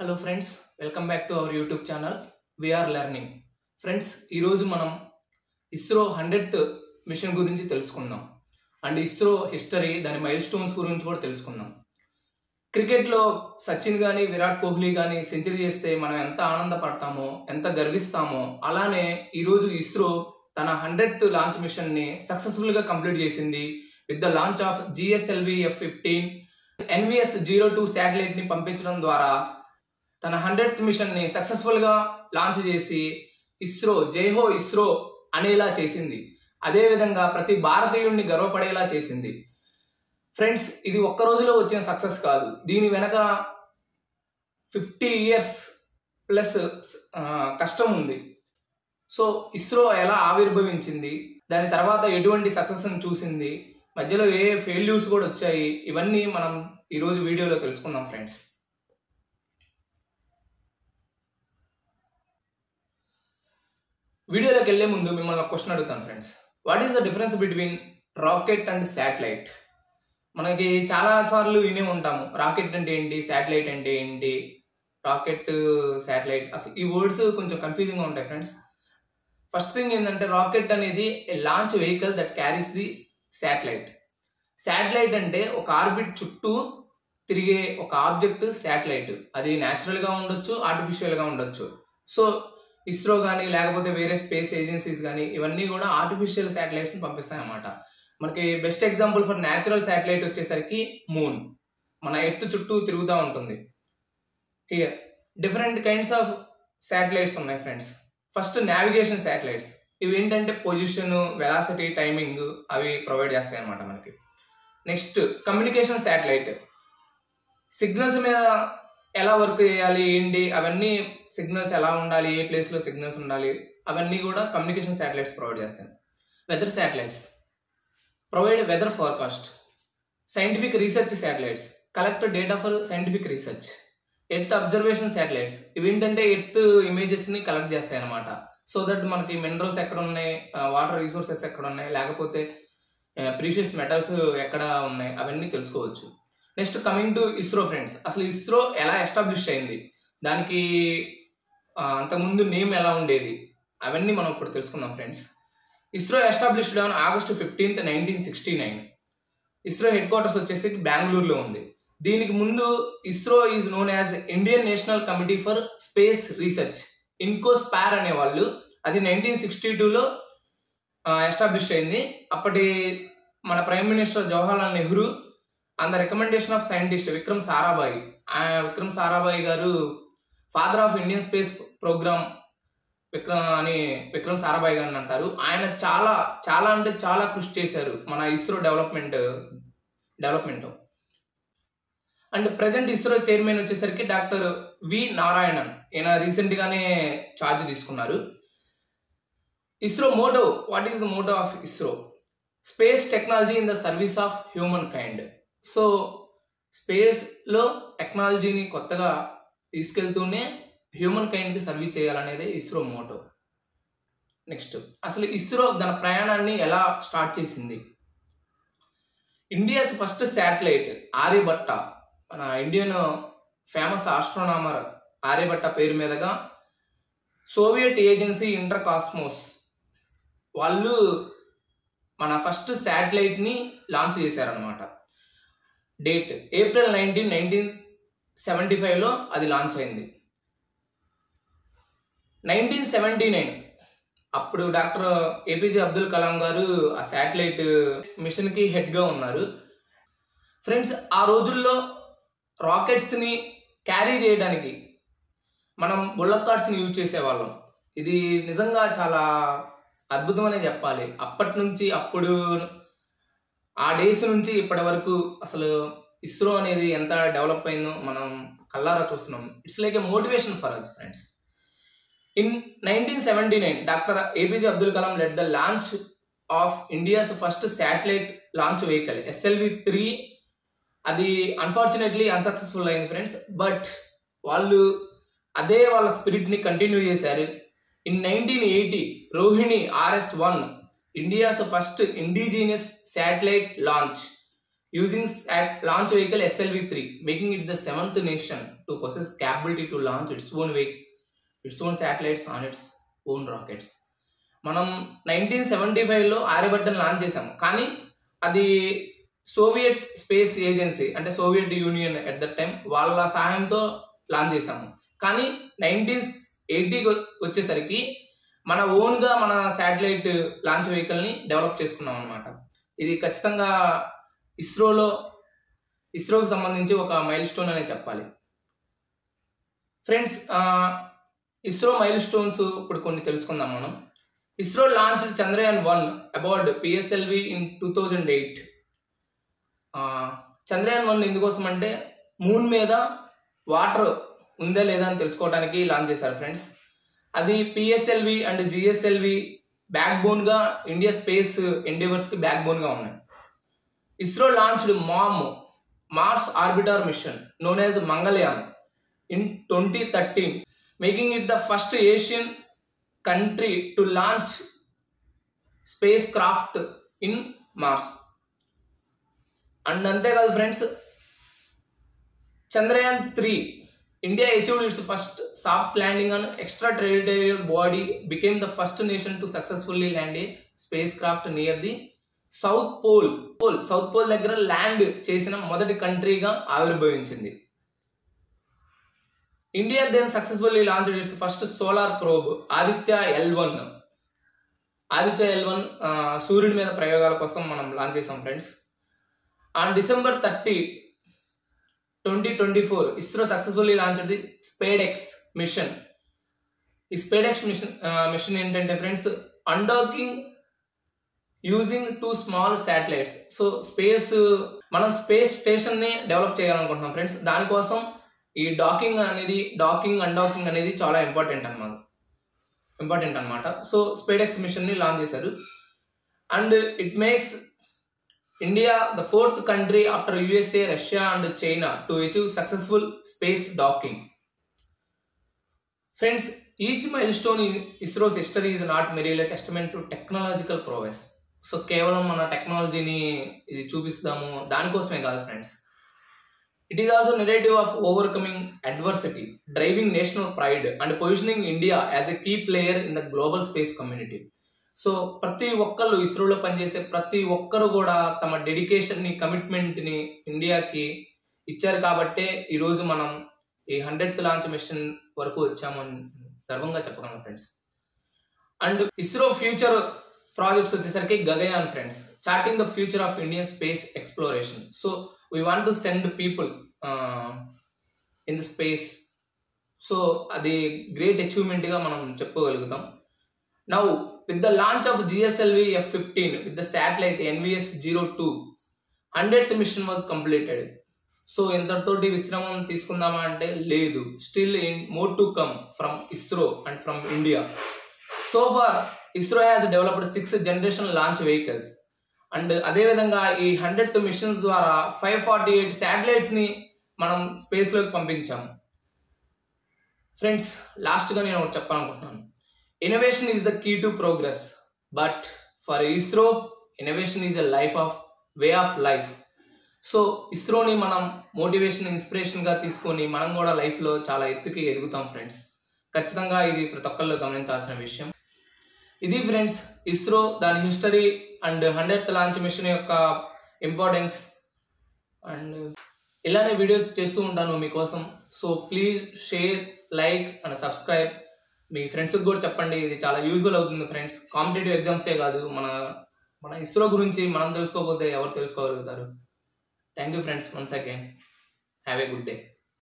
Hello friends, welcome back to our YouTube channel VR learning. Friends, ఈరోజు మనం ISRO 100th mission గురించి తెలుసుకుందాం. And ISRO history, దాని మైల్ స్టోన్స్ గురించి కూడా తెలుసుకుందాం. క్రికెట్లో సచిన్ కానీ విరాట్ కోహ్లీ కానీ సెంచరీ చేస్తే మనం ఎంత ఆనందపడతామో, ఎంత గర్విస్తామో, అలానే ఈరోజు ఇస్రో తన 100th లాంచ్ మిషన్ని సక్సెస్ఫుల్గా కంప్లీట్ చేసింది with the launch of GSLV F-15 NVS-02 శాటిలైట్ని పంపించడం ద్వారా తన 100th మిషన్ని సక్సెస్ఫుల్గా లాంచ్ చేసి ఇస్రో జై హో ఇస్రో అనేలా చేసింది. అదేవిధంగా ప్రతి భారతీయుడిని గర్వపడేలా చేసింది. ఫ్రెండ్స్, ఇది ఒక్క రోజులో వచ్చిన సక్సెస్ కాదు. దీని వెనక 50 years ప్లస్ కష్టం ఉంది. సో ఇస్రో ఎలా ఆవిర్భవించింది, దాని తర్వాత ఎటువంటి సక్సెస్ని చూసింది, మధ్యలో ఏ ఫెయిల్యూర్స్ కూడా వచ్చాయి, ఇవన్నీ మనం ఈరోజు వీడియోలో తెలుసుకుందాం. ఫ్రెండ్స్, వీడియోలోకి వెళ్లే ముందు మిమ్మల్ని ఒక క్వశ్చన్ అడుగుతాను. Friends, what is the difference between rocket and satellite? మనకి చాలా సార్లు వినే ఉంటాము, రాకెట్ అంటే ఏంటి, శాటిలైట్ అంటే ఏంటి, రాకెట్ శాటిలైట్, అసలు ఈ వర్డ్స్ కొంచెం కన్ఫ్యూజింగ్గా ఉంటాయి. ఫ్రెండ్స్, ఫస్ట్ థింగ్ ఏంటంటే రాకెట్ అనేది a launch vehicle that carries the satellite. Satellite అంటే ఒక ఆర్బిట్ చుట్టూ తిరిగే ఒక ఆబ్జెక్ట్ శాటిలైట్. అది న్యాచురల్గా ఉండొచ్చు, ఆర్టిఫిషియల్గా ఉండొచ్చు. సో ఇస్రో కానీ లేకపోతే వేరే స్పేస్ ఏజెన్సీస్ కానీ ఇవన్నీ కూడా ఆర్టిఫిషియల్ శాటిలైట్స్ని పంపిస్తాయి అన్నమాట. మనకి best example for natural satellite వచ్చేసరికి మూన్, మన ఎర్త్ చుట్టూ తిరుగుతూ ఉంటుంది. Here different kinds of satellites ఉన్నాయి. Friends, first navigation satellites. ఇవి ఏంటంటే పొజిషన్, వెలాసిటీ, టైమింగ్ అవి ప్రొవైడ్ చేస్తాయి అన్నమాట మనకి. నెక్స్ట్ కమ్యూనికేషన్ శాటిలైట్, సిగ్నల్స్ మీద ఎలా వర్క్ చేయాలి ఏంటి, అవన్నీ సిగ్నల్స్ ఎలా ఉండాలి, ఏ ప్లేస్లో సిగ్నల్స్ ఉండాలి, అవన్నీ కూడా కమ్యూనికేషన్ శాటిలైట్స్ ప్రొవైడ్ చేస్తాయి. Weather satellites provide weather forecast. Scientific research satellites collect data for scientific research. Earth observation satellites, ఇవి ఏంటంటే ఎర్త్ ఇమేజెస్ని కలెక్ట్ చేస్తాయి అనమాట. సో దట్ మనకి మినరల్స్ ఎక్కడ ఉన్నాయి, వాటర్ రిసోర్సెస్ ఎక్కడ ఉన్నాయి, లేకపోతే ప్రీషియస్ మెటల్స్ ఎక్కడ ఉన్నాయి, అవన్నీ తెలుసుకోవచ్చు. Next coming to ISRO. Friends, అసలు ఇస్రో ఎలా ఎస్టాబ్లిష్ అయింది, దానికి అంతకుముందు నేమ్ ఎలా ఉండేది, అవన్నీ మనం ఇప్పుడు తెలుసుకుందాం. Friends, ISRO established on August 15th, 1969. ISRO headquarters వచ్చేసి బెంగళూరులో ఉంది. దీనికి ముందు ISRO is known as Indian National Committee for Space Research, INCOSPAR అనేవాళ్ళు. అది 1962లో ఎస్టాబ్లిష్ అయింది. అప్పటి మన prime minister Jawaharlal Nehru on the recommendation of scientist Vikram Sarabhai. Vikram Sarabhai గారు father of Indian space programme Vikram Sarabhai గారిని అంటారు. ఆయన చాలా చాలా అంటే చాలా కృషి చేశారు మన ISRO development. And present ISRO chairman వచ్చేసరికి డాక్టర్ వి నారాయణన్. ఈయన రీసెంట్గానే ఛార్జ్ తీసుకున్నారు. ISRO motto, what is the motto of ISRO? Space technology in the service of humankind. So స్పేస్లో టెక్నాలజీని కొత్తగా తీసుకెళ్తూనే హ్యూమన్ కైండ్కి సర్వీస్ చేయాలనేది ఇస్రో మోటో. నెక్స్ట్, అసలు ఇస్రో తన ప్రయాణాన్ని ఎలా స్టార్ట్ చేసింది? ఇండియాస్ ఫస్ట్ శాటిలైట్ ఆర్యభట్ట, మన ఇండియన్ ఫేమస్ ఆస్ట్రోనామర్ ఆర్యభట్ట పేరు మీదుగా సోవియట్ ఏజెన్సీ ఇంటర్ కాస్మోస్ వాళ్ళు మన ఫస్ట్ శాటిలైట్ని లాంచ్ చేశారనమాట. డేట్ April 19, 1975లో అది లాంచ్ అయింది. 1979 అప్పుడు డాక్టర్ APJ అబ్దుల్ కలాం గారు ఆ శాటిలైట్ మిషన్కి హెడ్గా ఉన్నారు. ఫ్రెండ్స్, ఆ రోజుల్లో రాకెట్స్ని క్యారీ చేయడానికి మనం బుల్లక్ కార్ట్స్ని యూజ్ చేసేవాళ్ళం. ఇది నిజంగా చాలా అద్భుతమనే చెప్పాలి. అప్పటి నుంచి అప్పుడు ఆ డేస్ నుంచి ఇప్పటి వరకు అసలు ఇస్రో అనేది ఎంత డెవలప్ అయిందో మనం కల్లారా చూస్తున్నాం. It's like a motivation for us. Friends, in 1979 doctor APJ Abdul Kalam led the launch of India's first satellite launch vehicle SLV-3. అది అన్ఫార్చునేట్లీ అన్సక్సెస్ఫుల్ అయింది. ఫ్రెండ్స్, బట్ వాళ్ళు అదే వాళ్ళ స్పిరిట్ని కంటిన్యూ చేశారు. In 1980 Rohini RS-1 India's first indigenous satellite launch. using launch vehicle SLV-3, making it the 7th nation to possess capability to launch its own satellites on its own rockets. మనం 1975లో ఆర్యభట్టను launch చేసాము, కానీ అది Soviet space agency అంటే Soviet union at that time వాళ్ళ సహాయంతో launch చేసాము. కానీ 1980కి వచ్చేసరికి మన ఓన్గా మన శాటిలైట్ లాంచ్ వెహికల్ని డెవలప్ చేసుకున్నాం అనమాట. ఇది ఖచ్చితంగా ఇస్రోకి సంబంధించి ఒక మైల్ స్టోన్ అనే చెప్పాలి. ఫ్రెండ్స్, ఇస్రో మైల్ స్టోన్స్ ఇప్పుడు కొన్ని తెలుసుకుందాం మనం. ISRO launched Chandrayaan one about PSLV in 2008. Chandrayaan one ఎందుకోసం అంటే మూన్ మీద వాటర్ ఉందా లేదా అని తెలుసుకోవడానికి లాంచ్ చేశారు ఫ్రెండ్స్. అది PSLV అండ్ GSLV బ్యాక్ బోన్గా ఇండియా స్పేస్ ఎండేవర్స్కి బ్యాక్ బోన్గా ఉన్నాయి. ISRO launched Mars orbiter mission known as Mangalyaan in 2013, making it the first Asian country to launch spacecraft in Mars. And అంతేకాదు friends, Chandrayaan-3, India achieved its first soft landing on extraterrestrial body, became the first nation to successfully land a spacecraft near the south pole దగ్గర land చేసిన మొదటి కంట్రీగా ఆవిర్భవించింది. India then successfully launched its first solar probe Aditya L one. Aditya L one సూర్యుడి మీద ప్రయోగాల కోసం మనం లాంచ్ చేసాం friends. On December 30, 2024, ISRO successfully launched the SpaDeX mission. ఈ స్పేడెక్స్ మిషన్ ఏంటంటే friends, undocking using 2 small satellites. So మనం స్పేస్ స్టేషన్ ని డెవలప్ చేయాలనుకుంటున్నాం ఫ్రెండ్స్. దానికోసం ఈ డాకింగ్ అన్డాకింగ్ అనేది చాలా ఇంపార్టెంట్ అనమాట. సో స్పేడెక్స్ మిషన్ ని లాంచ్ చేశారు. And it makes India the 4th country after USA, Russia and China to achieve successful space docking. Friends, each milestone in ISRO's history is not merely a testament to technological prowess. So కేవలం మన టెక్నాలజీని ఇది చూపిస్తాము దానికోసమే కాదు friends. It is also narrative of overcoming adversity, driving national pride and positioning India as a key player in the global space community. So ప్రతి ఒక్కళ్ళు ఇస్రోలో పనిచేసే ప్రతి ఒక్కరు కూడా తమ డెడికేషన్ని, కమిట్మెంట్ని ఇండియాకి ఇచ్చారు కాబట్టే ఈరోజు మనం ఈ 100th లాంచ్ మిషన్ వరకు వచ్చామని గర్వంగా చెప్పగలం friends. And ISRO future projects వచ్చేసరికి Gaganyaan friends, charting the future of Indian space exploration. So we want to send people in the space. So అది గ్రేట్ అచీవ్మెంట్గా మనం చెప్పుకోగలుగుతాం. Now with the launch of GSLV F-15 with the satellite NVS-02, 100th mission was completed. So ఇంతటితోటి విశ్రమం తీసుకుందామా అంటే లేదు, still more to come from ISRO and from India. So far ISRO has developed 6th generation launch vehicles. And అదేవిధంగా ఈ 100th machines ద్వారా 548 satellites ని మనం స్పేస్ లోకి పంపించాము. ఫ్రెండ్స్, లాస్ట్గా నేను ఒకటి చెప్పాలనుకుంటున్నాను. Innovation is the key to progress, but for ISRO innovation is a way of life. So ఇస్రోని మనం మోటివేషన్, ఇన్స్పిరేషన్గా తీసుకొని మనం కూడా లైఫ్లో చాలా ఎత్తుకి ఎదుగుతాం ఫ్రెండ్స్. ఖచ్చితంగా ఇది ప్రతి ఒక్కళ్ళు గమనించాల్సిన విషయం. ఇది ఫ్రెండ్స్ ఇస్రో, దాని history and 100th launch mission యొక్క ఇంపార్టెన్స్. అండ్ ఇలానే వీడియోస్ చేస్తూ ఉంటాను మీకోసం. So please share, like and subscribe. మీ ఫ్రెండ్స్కి కూడా చెప్పండి, ఇది చాలా యూజ్ఫుల్ అవుతుంది ఫ్రెండ్స్. కాంపిటేటివ్ ఎగ్జామ్స్కే కాదు, మన ఇస్రో గురించి మనం తెలుసుకోకపోతే ఎవరు తెలుసుకోగలుగుతారు. Thank you friends, once again. Have a good day.